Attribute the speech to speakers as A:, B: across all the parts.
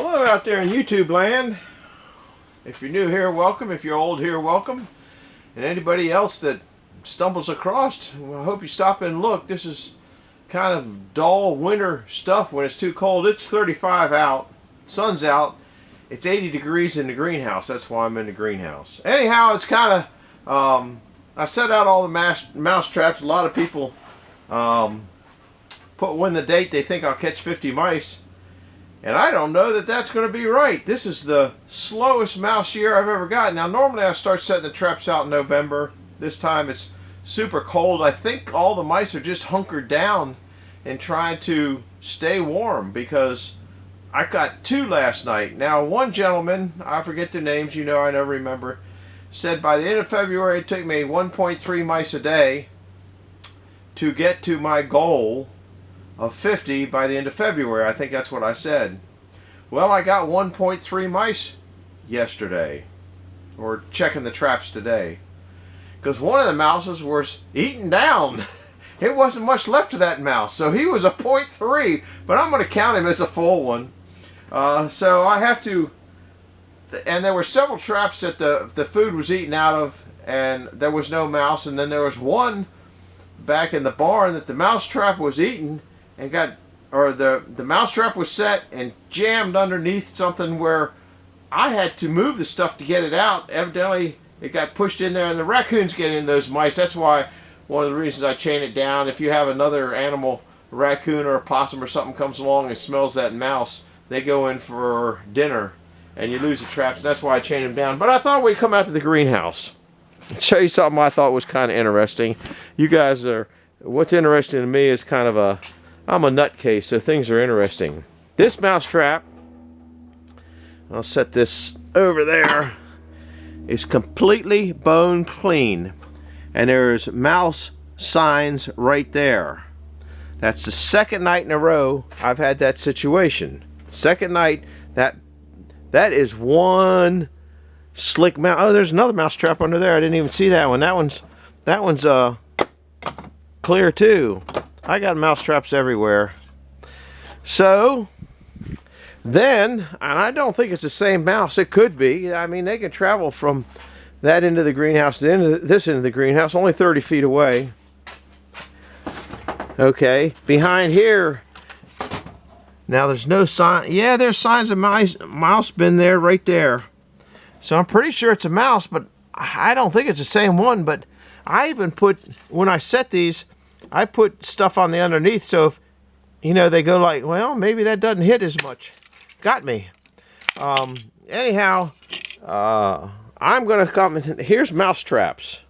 A: Hello out there in YouTube land. If you're new here, welcome. If you're old here, welcome. And anybody else that stumbles across, well, I hope you stop and look. This is kind of dull winter stuff when it's too cold. It's 35 out, sun's out, it's 80 degrees in the greenhouse. That's why I'm in the greenhouse. Anyhow, it's kind of, I set out all the mouse traps. A lot of people put when the date they think I'll catch 50 mice. And I don't know that that's going to be right. This is the slowest mouse year I've ever got. Now, normally I start setting the traps out in November. This time it's super cold. I think all the mice are just hunkered down and trying to stay warm because I got 2 last night. Now, one gentleman, I forget their names, you know, I never remember, said by the end of February it took me 1.3 mice a day to get to my goal of 50 by the end of February. I think that's what I said. Well, I got 1.3 mice yesterday, or checking the traps today, because one of the mouses was eaten down. It wasn't much left of that mouse, so he was a 0.3, but I'm going to count him as a full one. So I have to, and there were several traps that the food was eaten out of, and there was no mouse, and then there was one back in the barn that the mouse trap was eaten, and the mouse trap was set and jammed underneath something where I had to move the stuff to get it out. Evidently it got pushed in there, and the raccoons get in those mice. That's why one of the reasons I chain it down. If you have another animal, a raccoon or a possum or something comes along and smells that mouse, they go in for dinner and you lose the traps. That's why I chain them down. But I thought we'd come out to the greenhouse and show you something I thought was kind of interesting. You guys are, what's interesting to me is kind of I'm a nutcase, so things are interesting. This mouse trap, I'll set this over there, is completely bone clean. And there's mouse signs right there. That's the second night in a row I've had that situation. Second night, that is one slick mouse. Oh, there's another mouse trap under there. I didn't even see that one. That one's clear too. I got mouse traps everywhere. So then, and I don't think it's the same mouse. It could be. I mean, they can travel from that end of the greenhouse to this end of the greenhouse, only 30 feet away. Okay, behind here, now there's no sign. Yeah, there's signs of mouse been there, right there. So I'm pretty sure it's a mouse, but I don't think it's the same one. But I even put, when I set these, I put stuff on the underneath, so if, you know, they go like, well, maybe that doesn't hit as much. Got me. Anyhow, I'm going to come, here's mouse traps.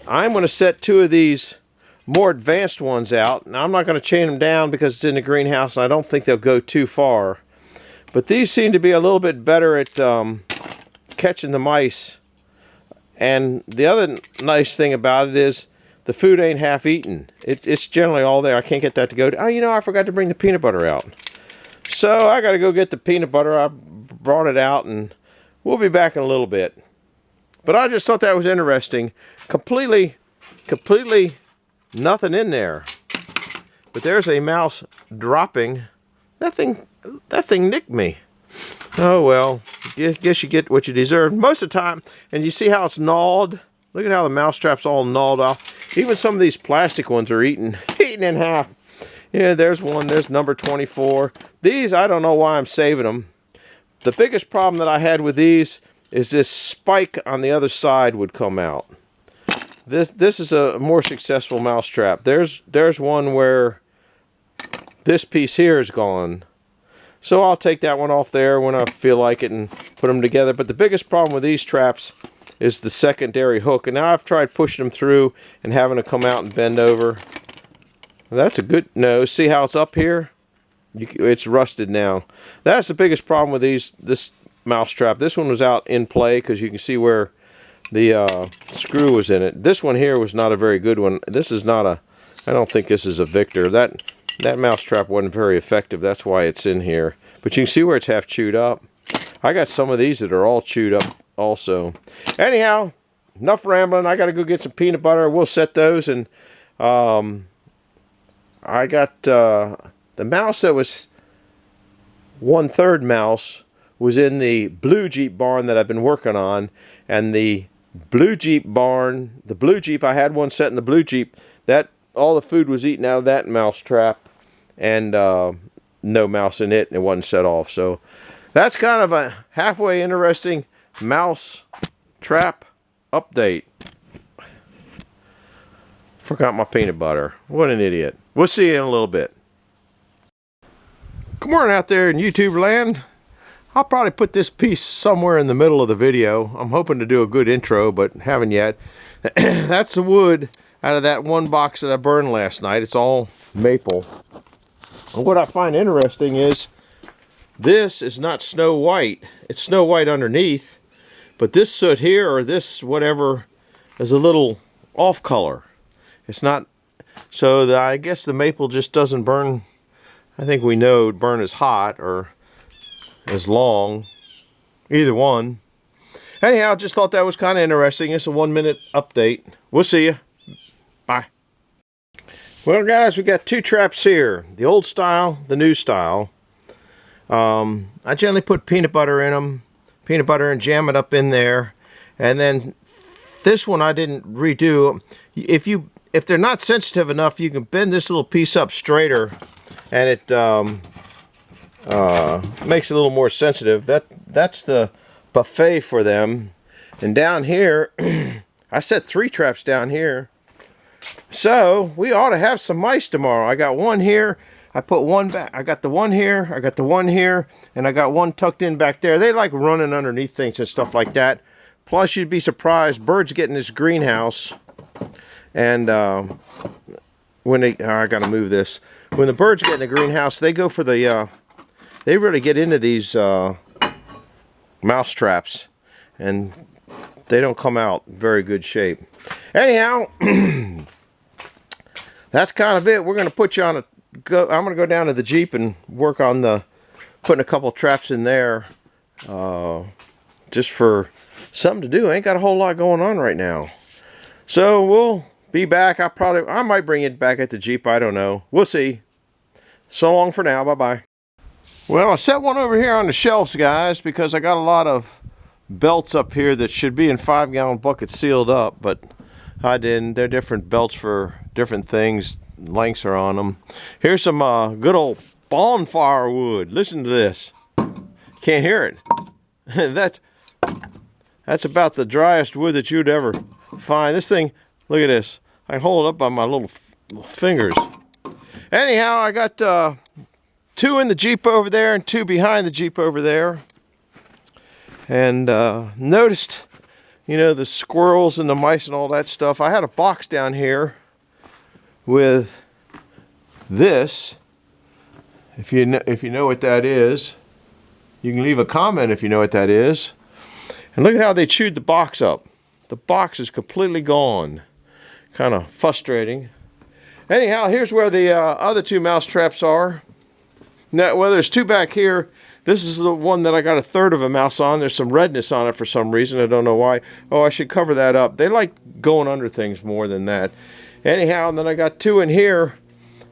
A: I'm going to set 2 of these more advanced ones out. Now, I'm not going to chain them down because it's in the greenhouse, and I don't think they'll go too far. But these seem to be a little bit better at catching the mice. And the other nice thing about it is the food ain't half eaten. It's generally all there. I can't get that to go. Oh, you know, I forgot to bring the peanut butter out. So I got to go get the peanut butter. I brought it out, and we'll be back in a little bit. But I just thought that was interesting. Completely nothing in there. But there's a mouse dropping. That thing nicked me. Oh, well, guess you get what you deserve. Most of the time, and you see how it's gnawed? Look at how the mouse trap's all gnawed off. Even some of these plastic ones are eaten in half. Yeah, there's one. There's number 24. These, I don't know why I'm saving them. The biggest problem that I had with these is this spike on the other side would come out. This is a more successful mouse trap. There's one where this piece here is gone. So I'll take that one off there when I feel like it and put them together. But the biggest problem with these traps is the secondary hook. And now I've tried pushing them through and having to come out and bend over. That's a good, no, see how it's up here? It's rusted now. That's the biggest problem with this mouse trap. This one was out in play because you can see where the screw was in it. This one here was not a very good one. This is not a, I don't think this is a Victor. That mouse trap wasn't very effective. That's why it's in here. But you can see where it's half chewed up. I got some of these that are all chewed up also. Anyhow, enough rambling. I got to go get some peanut butter. We'll set those, and I got the mouse that was 1/3 mouse was in the blue Jeep barn that I've been working on, and the blue Jeep barn, the blue Jeep, I had one set in the blue Jeep, that all the food was eaten out of that mouse trap, and no mouse in it, and it wasn't set off. So that's kind of a halfway interesting mouse trap update. Forgot my peanut butter. What an idiot. We'll see you in a little bit. Good morning out there in YouTube land. I'll probably put this piece somewhere in the middle of the video. I'm hoping to do a good intro, but haven't yet. That's the wood out of that one box that I burned last night. It's all maple. And what I find interesting is this is not snow white. It's snow white underneath, but this soot here, or this whatever, is a little off color. It's not, so I guess the maple just doesn't burn. I think we know burn as hot or as long, either one. Anyhow, just thought that was kind of interesting. It's a 1-minute update. We'll see you. Bye. Well, guys, we got 2 traps here, the old style, the new style. I generally put peanut butter in them, peanut butter, and jam it up in there. And then this one I didn't redo. If they're not sensitive enough, you can bend this little piece up straighter, and it makes it a little more sensitive. That's the buffet for them. And down here, I set 3 traps down here. So we ought to have some mice tomorrow. I got one here. I put one back. I got the one here. I got the one here, and I got one tucked in back there. They like running underneath things and stuff like that. Plus, you'd be surprised. Birds get in this greenhouse. And when they, I gotta move this. When the birds get in the greenhouse, they go for the, they really get into these mouse traps, and they don't come out in very good shape. Anyhow, that's kind of it. We're gonna put you on a go. I'm gonna go down to the Jeep and work on the putting a couple traps in there, just for something to do. I ain't got a whole lot going on right now, so we'll be back. I might bring it back at the Jeep. I don't know. We'll see. So long for now. Bye-bye. Well, I set one over here on the shelves, guys, because I got a lot of belts up here that should be in 5-gallon buckets sealed up, but I didn't. They're different belts for different things. Lengths are on them. Here's some good old bonfire wood. Listen to this. Can't hear it. That's about the driest wood that you'd ever find. This thing, look at this. I can hold it up by my little fingers. Anyhow, I got 2 in the Jeep over there and 2 behind the Jeep over there. And noticed, you know, the squirrels and the mice and all that stuff. I had a box down here with this. If you know what that is, you can leave a comment if you know what that is. And look at how they chewed the box up. The box is completely gone. Kind of frustrating. Anyhow, here's where the other 2 mouse traps are. Now, well, there's 2 back here. This is the one that I got 1/3 of a mouse on. There's some redness on it for some reason. I don't know why. Oh, I should cover that up. They like going under things more than that. Anyhow, and then I got 2 in here.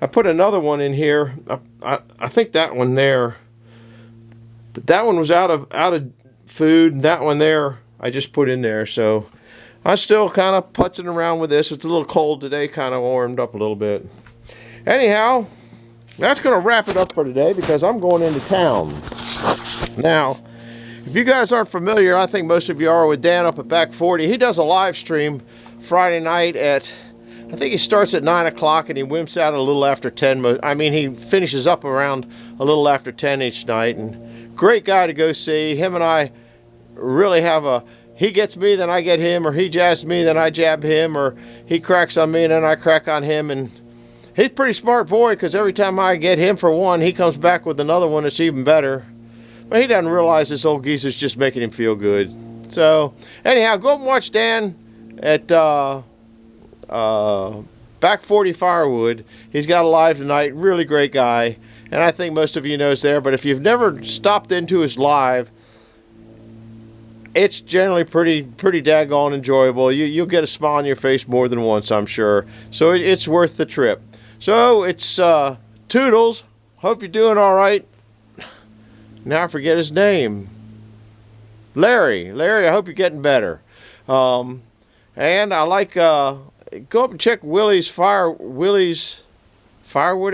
A: I put another one in here. I think that one there. But that one was out of food. That one there I just put in there. So I'm still kind of putzing around with this. It's a little cold today, kind of warmed up a little bit. Anyhow, that's going to wrap it up for today because I'm going into town. Now, if you guys aren't familiar, I think most of you are, with Dan up at Back 40. He does a live stream Friday night at, I think he starts at 9 o'clock and he wimps out a little after 10. I mean, he finishes up around a little after 10 each night. And great guy to go see. Him and I really have a, he gets me, then I get him, or he jabs me, then I jab him, or he cracks on me, and then I crack on him. And he's a pretty smart boy, because every time I get him for one, he comes back with another one that's even better. But he doesn't realize this old geezer's just making him feel good. So, anyhow, go and watch Dan at Back 40 Firewood. He's got a live tonight. Really great guy. And I think most of you know he's there. But if you've never stopped into his live, it's generally pretty daggone enjoyable. You'll get a smile on your face more than once, I'm sure. So it's worth the trip. So it's Toodles. Hope you're doing all right. Now I forget his name. Larry, I hope you're getting better. And I like, go up and check Willie's Firewood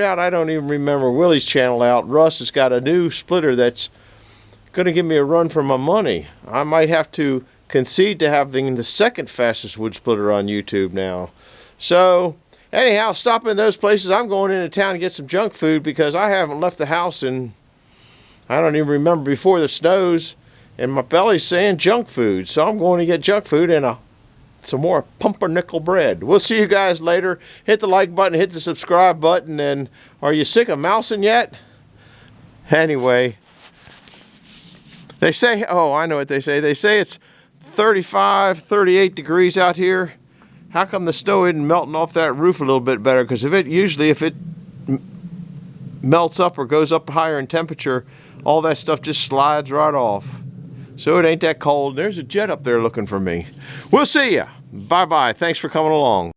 A: out. I don't even remember Willie's channel out. Russ has got a new splitter that's going to give me a run for my money. I might have to concede to having the second fastest wood splitter on YouTube now. So anyhow, stop in those places. I'm going into town to get some junk food because I haven't left the house in, I don't even remember, before the snows, and my belly's saying junk food. So I'm going to get junk food and some more pumpernickel bread. We'll see you guys later. Hit the like button, hit the subscribe button, and are you sick of mousing yet? Anyway, they say, oh, I know what they say. They say it's 35, 38 degrees out here. How come the snow isn't melting off that roof a little bit better? Because if it melts up or goes up higher in temperature, all that stuff just slides right off. So it ain't that cold. There's a jet up there looking for me. We'll see ya. Bye-bye. Thanks for coming along.